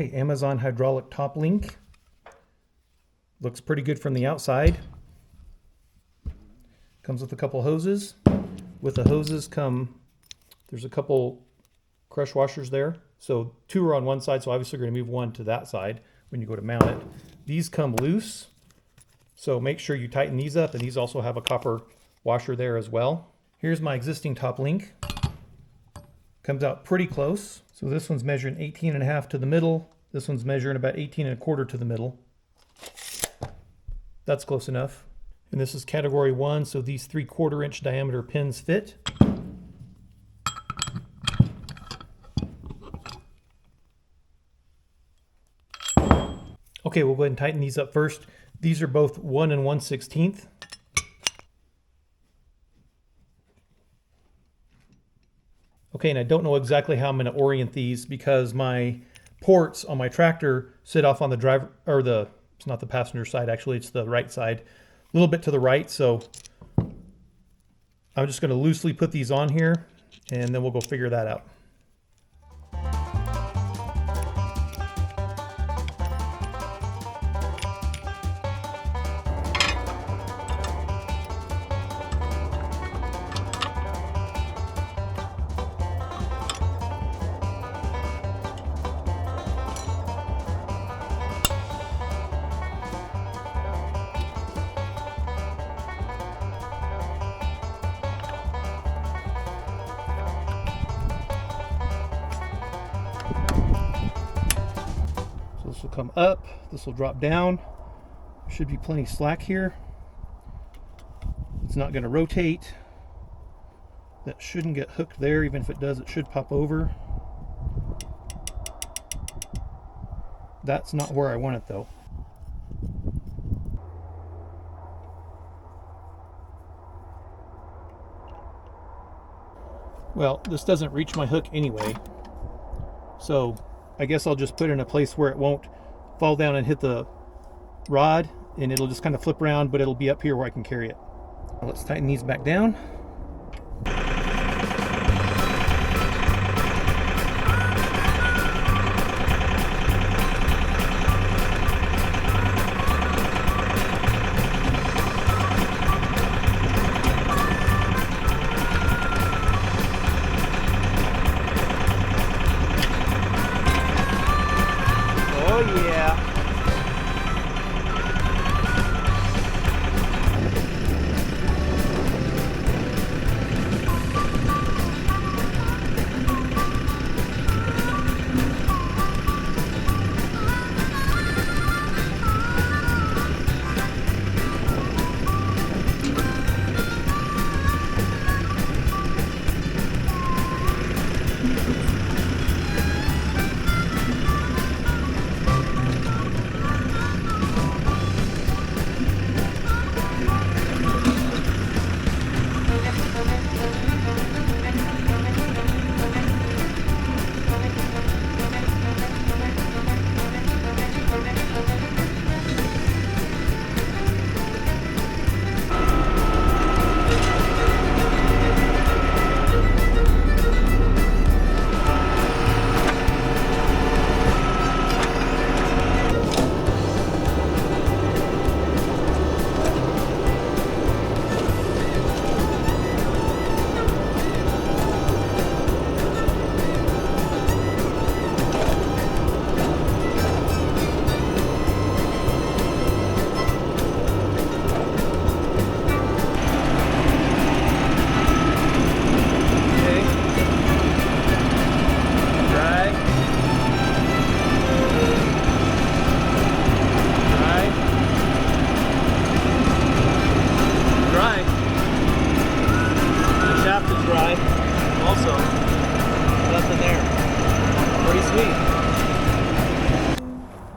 Okay, Amazon hydraulic top link. Looks pretty good from the outside. Comes with a couple hoses. With the hoses there's a couple crush washers there. So 2 are on one side, so obviously you're going to move one to that side when you go to mount it. These come loose, so make sure you tighten these up, and these also have a copper washer there as well. Here's my existing top link. Comes out pretty close. So this one's measuring 18.5 to the middle. This one's measuring about 18.25 to the middle. That's close enough. And this is category 1, so these 3/4 inch diameter pins fit. Okay, we'll go ahead and tighten these up first. These are both 1 1/16. Okay, and I don't know exactly how I'm going to orient these because my ports on my tractor sit off on the driver, or it's not the passenger side, actually, it's the right side, a little bit to the right. So I'm just going to loosely put these on here, and then we'll go figure that out. This will come up, this will drop down. Should be plenty slack here. It's not going to rotate. That shouldn't get hooked there. Even if it does, it should pop over. That's not where I want it though. Well, this doesn't reach my hook anyway, so I guess I'll just put it in a place where it won't fall down and hit the rod, and it'll just kind of flip around, but it'll be up here where I can carry it. Let's tighten these back down. Oh yeah.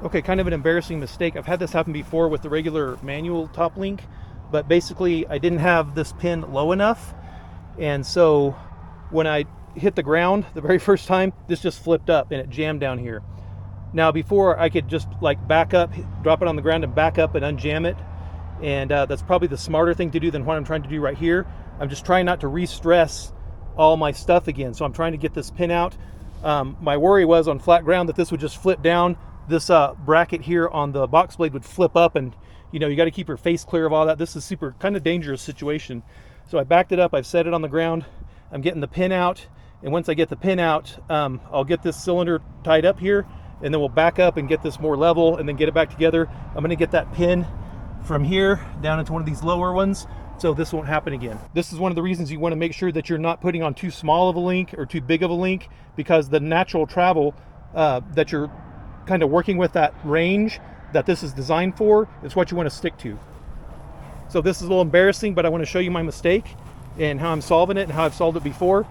Okay, kind of an embarrassing mistake. I've had this happen before with the regular manual top link, but basically I didn't have this pin low enough, and so when I hit the ground the very first time, this just flipped up and it jammed down here. Now before I could just like back up, drop it on the ground and back up and unjam it, and that's probably the smarter thing to do than what I'm trying to do right here. I'm just trying not to re-stress all my stuff again, so I'm trying to get this pin out. My worry was on flat ground that this would just flip down. This bracket here on the box blade would flip up, and you got to keep your face clear of all that. This is super kind of dangerous situation. So I backed it up, I've set it on the ground, I'm getting the pin out, and once I get the pin out, I'll get this cylinder tied up here, and then we'll back up and get this more level and then get it back together. I'm going to get that pin from here down into one of these lower ones so this won't happen again. This is one of the reasons you want to make sure that you're not putting on too small of a link or too big of a link, because the natural travel that you're kind of working with, that range that this is designed for, is what you want to stick to. So this is a little embarrassing, but I want to show you my mistake and how I'm solving it and how I've solved it before.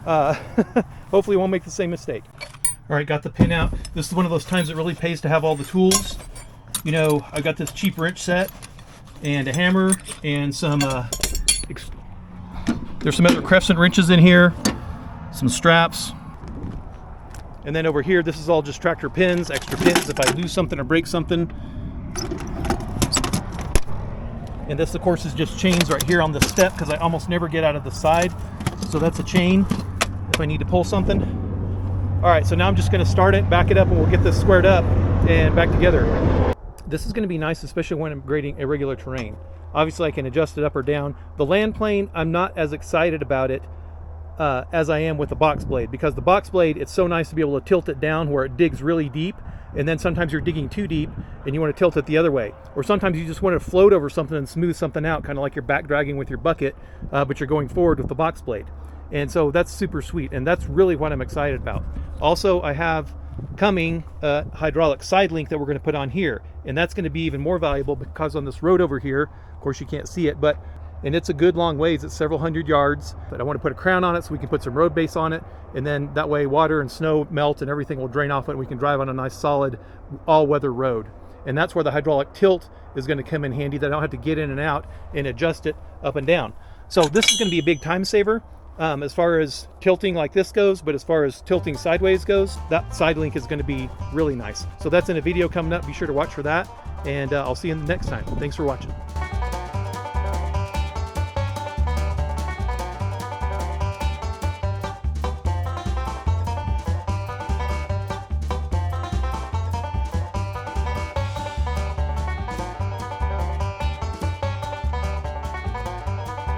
Hopefully we won't make the same mistake. All right, got the pin out. This is one of those times it really pays to have all the tools. I got this cheap wrench set and a hammer and some, there's some other Crescent wrenches in here, some straps. And then over here, this is all just tractor pins, extra pins if I lose something or break something. And this, of course, is just chains right here on the step, because I almost never get out of the side. So that's a chain if I need to pull something. All right, so now I'm just going to start it, back it up, and we'll get this squared up and back together. This is going to be nice, especially when I'm grading irregular terrain. Obviously, I can adjust it up or down. The land plane, I'm not as excited about it as I am with the box blade, because the box blade, it's so nice to be able to tilt it down where it digs really deep, and then sometimes you're digging too deep and you want to tilt it the other way, or sometimes you just want to float over something and smooth something out, kind of like you're back dragging with your bucket, but you're going forward with the box blade. And so that's super sweet, and that's really what I'm excited about. Also, I have coming a hydraulic side link that we're going to put on here, and that's going to be even more valuable, because on this road over here, of course you can't see it, and it's a good long ways, it's several hundred yards, but I want to put a crown on it so we can put some road base on it, and then that way water and snow melt and everything will drain off it, and we can drive on a nice solid all-weather road. And that's where the hydraulic tilt is going to come in handy, that I don't have to get in and out and adjust it up and down. So this is going to be a big time saver as far as tilting like this goes, but as far as tilting sideways goes, that side link is going to be really nice. So that's in a video coming up, be sure to watch for that, and I'll see you next time. Thanks for watching.